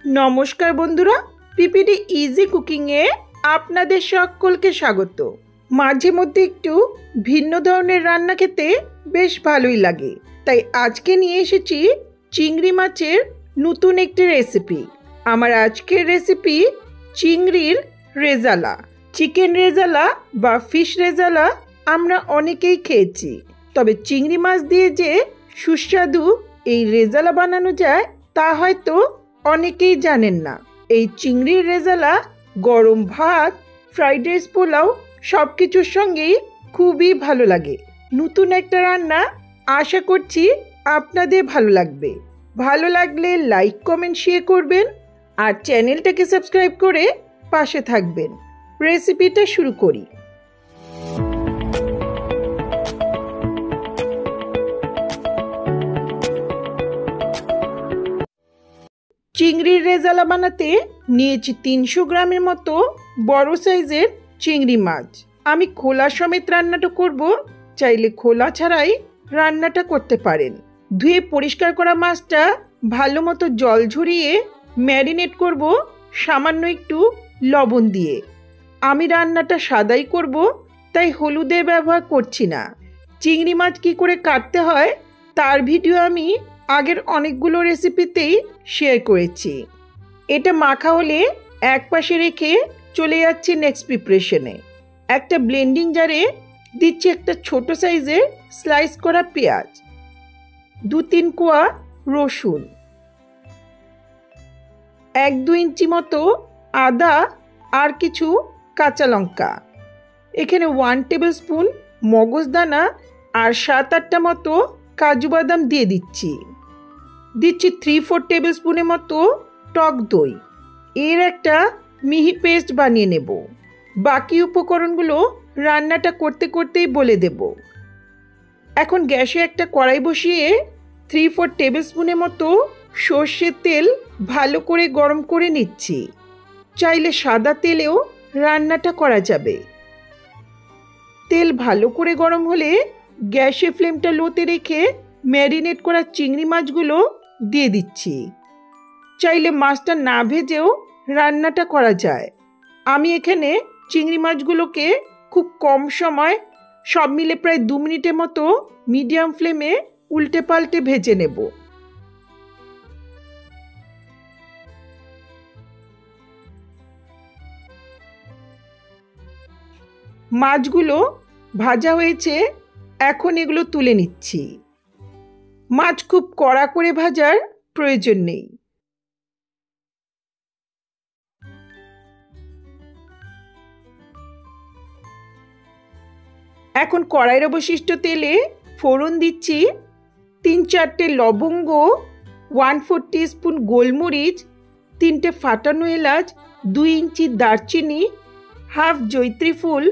নমস্কার বন্ধুরা, PPD easy কুকিংয়ে আপনাদের সকলকে স্বাগত। মাঝে মধ্যে একটু ভিন্ন ধরনের রান্না খেতে বেশ ভালোই লাগে, তাই আজকে নিয়ে এসেছি চিংড়ি মাছের নতুন একটি রেসিপি। আমার আজকের রেসিপি চিংড়ির রেজালা। চিকেন রেজালা বা ফিশ রেজালা আমরা অনেকেই খেয়েছি, তবে চিংড়ি মাছ দিয়ে যে সুস্বাদু এই রেজালা বানানো যায় তা হয়তো অনেকেই জানেন না। এই চিংড়ির রেজালা গরম ভাত, ফ্রাইড রাইস, পোলাও সব কিছুর সঙ্গেই খুবই ভালো লাগে। নতুন একটা রান্না, আশা করছি আপনাদের ভালো লাগবে। ভালো লাগলে লাইক, কমেন্ট, শেয়ার করবেন আর চ্যানেলটাকে সাবস্ক্রাইব করে পাশে থাকবেন। রেসিপিটা শুরু করি। চিংড়ির রেজালা বানাতে নিয়েছি 300 গ্রামের মতো বড় সাইজের চিংড়ি মাছ। আমি খোলা সমেত রান্নাটা করব, চাইলে খোলা ছাড়াই রান্নাটা করতে পারেন। ধুয়ে পরিষ্কার করা মাছটা ভালো মতো জল ঝরিয়ে ম্যারিনেট করব সামান্য একটু লবণ দিয়ে। আমি রান্নাটা সাদাই করব, তাই হলুদের ব্যবহার করছি না। চিংড়ি মাছ কী করে কাটতে হয় তার ভিডিও আমি আগের অনেকগুলো রেসিপিতেই শেয়ার করেছি। এটা মাখা হলে এক পাশে রেখে চলে যাচ্ছি নেক্সট প্রিপারেশনে। একটা ব্লেন্ডিং জারে দিচ্ছি একটা ছোট সাইজের স্লাইস করা পেঁয়াজ, 2-3 কোয়া রসুন, 1-2 ইঞ্চি মতো আদা আর কিছু কাঁচা লঙ্কা। এখানে 1 টেবিল স্পুন মগজদানা আর 7-8টা মতো কাজু বাদাম দিয়ে দিচ্ছি। 3-4 টেবিল স্পুনের মতো টক দই। এর একটা মিহি পেস্ট বানিয়ে নেব। বাকি উপকরণগুলো রান্নাটা করতে করতেই বলে দেব। এখন গ্যাসে একটা কড়াই বসিয়ে 3-4 টেবিল স্পুনের মতো সর্ষের তেল ভালো করে গরম করে নিচ্ছি। চাইলে সাদা তেলেও রান্নাটা করা যাবে। তেল ভালো করে গরম হলে গ্যাসের ফ্লেমটা লোতে রেখে ম্যারিনেট করা চিংড়ি মাছগুলো দিয়ে দিচ্ছি। চাইলে মাছটা না ভেজেও রান্নাটা করা যায়। আমি এখানে চিংড়ি মাছগুলোকে খুব কম সময়, সব মিলে প্রায় 2 মিনিটের মতো মিডিয়াম ফ্লেমে উল্টে পাল্টে ভেজে নেব। মাছগুলো ভাজা হয়েছে, এখন এগুলো তুলে নিচ্ছি। মাছ খুব কড়া করে ভাজার প্রয়োজন নেই। এখন কড়াইয়ের অবশিষ্ট তেলে ফোড়ন দিচ্ছি 3-4টে লবঙ্গ, 1/4 টিস্পুন গোলমরিচ, 3টে ফাটানো এলাচ, 2 ইঞ্চি দারচিনি, হাফ জয়িত্রী ফুল,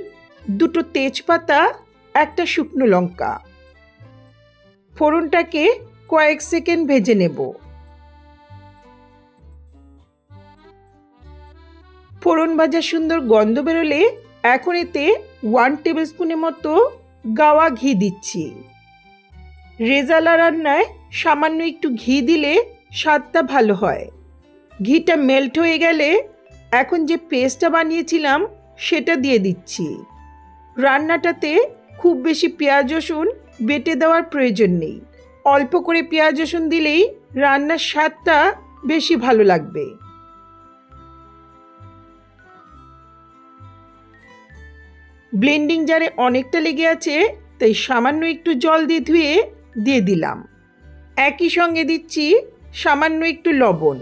2টো তেজপাতা, একটা শুকনো লঙ্কা। ফোড়নটাকে কয়েক সেকেন্ড ভেজে নেব। ফোড়ন ভাজা সুন্দর গন্ধ বেরোলে এখন এতে 1 টেবিল স্পুনের মতো গাওয়া ঘি দিচ্ছি। রেজালা রান্নায় সামান্য একটু ঘি দিলে স্বাদটা ভালো হয়। ঘিটা মেল্ট হয়ে গেলে এখন যে পেস্টটা বানিয়েছিলাম সেটা দিয়ে দিচ্ছি। রান্নাটাতে খুব বেশি পেঁয়াজ রসুন বেটে দেওয়ার প্রয়োজন নেই। অল্প করে পেঁয়াজ রসুন দিলেই রান্নার স্বাদটা বেশি ভালো লাগবে। ব্লেন্ডিং জারে অনেকটা লেগে আছে, তাই সামান্য একটু জল দিয়ে ধুয়ে দিয়ে দিলাম। একই সঙ্গে দিচ্ছি সামান্য একটু লবণ।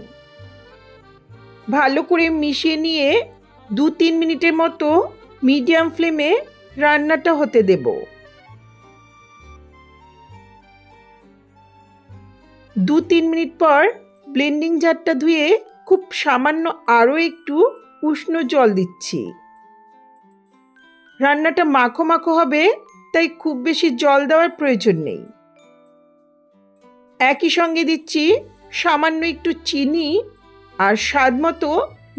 ভালো করে মিশিয়ে নিয়ে 2-3 মিনিটের মতো মিডিয়াম ফ্লেমে রান্নাটা হতে দেব। 2-3 মিনিট পর ব্লেন্ডিং জারটা ধুয়ে খুব সামান্য আরও একটু উষ্ণ জল দিচ্ছি। রান্নাটা মাখো মাখো হবে, তাই খুব বেশি জল দেওয়ার প্রয়োজন নেই। একই সঙ্গে দিচ্ছি সামান্য একটু চিনি আর স্বাদ মতো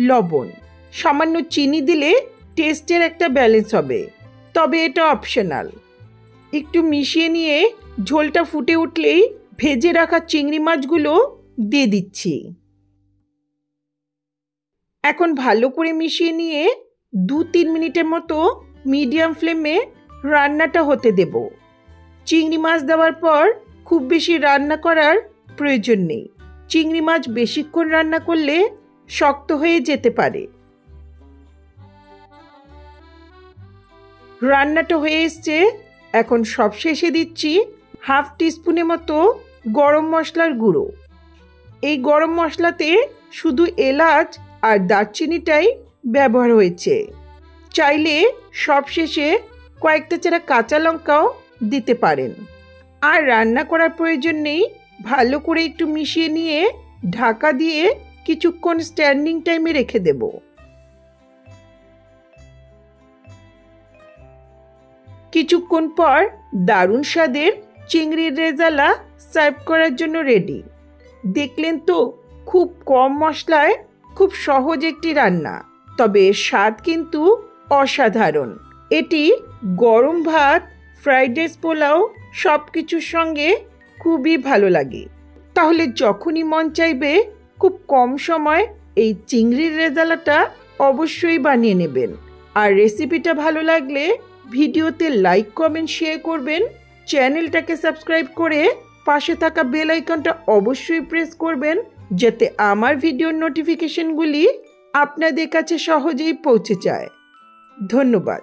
লবণ। সামান্য চিনি দিলে টেস্টের একটা ব্যালেন্স হবে, তবে এটা অপশনাল। একটু মিশিয়ে নিয়ে ঝোলটা ফুটে উঠলেই ভেজে রাখা চিংড়ি মাছগুলো দিয়ে দিচ্ছি। এখন ভালো করে মিশিয়ে নিয়ে 2-3 মিনিটের মতো মিডিয়াম ফ্লেমে রান্নাটা হতে দেব। চিংড়ি মাছ দেওয়ার পর খুব বেশি রান্না করার প্রয়োজন নেই। চিংড়ি মাছ বেশিক্ষণ রান্না করলে শক্ত হয়ে যেতে পারে। রান্নাটা হয়ে এসছে। এখন সবশেষে দিচ্ছি 1/2 টিস্পুনের মতো গরম মশলার গুঁড়ো। এই গরম মশলাতে শুধু এলাচ আর দারচিনিটাই ব্যবহার হয়েছে। চাইলে সবশেষে কয়েকটা চেরা কাঁচা লঙ্কাও দিতে পারেন। আর রান্না করার প্রয়োজন নেই। ভালো করে একটু মিশিয়ে নিয়ে ঢাকা দিয়ে কিছুক্ষণ স্ট্যান্ডিং টাইমে রেখে দেব। কিছুক্ষণ পর দারুণ স্বাদের চিংড়ির রেজালা সার্ভ করার জন্য রেডি। দেখলেন তো, খুব কম মশলায় খুব সহজ একটি রান্না, তবে এর স্বাদ কিন্তু অসাধারণ। এটি গরম ভাত, ফ্রাইড রাইস, পোলাও সব কিছুর সঙ্গে খুবই ভালো লাগে। তাহলে যখনই মন চাইবে খুব কম সময় এই চিংড়ির রেজালাটা অবশ্যই বানিয়ে নেবেন। আর রেসিপিটা ভালো লাগলে ভিডিওতে লাইক, কমেন্ট, শেয়ার করবেন। চ্যানেলটাকে সাবস্ক্রাইব করে পাশে থাকা বেল আইকনটা অবশ্যই প্রেস করবেন, যাতে আমার ভিডিওর নোটিফিকেশনগুলি আপনাদের কাছে সহজেই পৌঁছে যায়। ধন্যবাদ।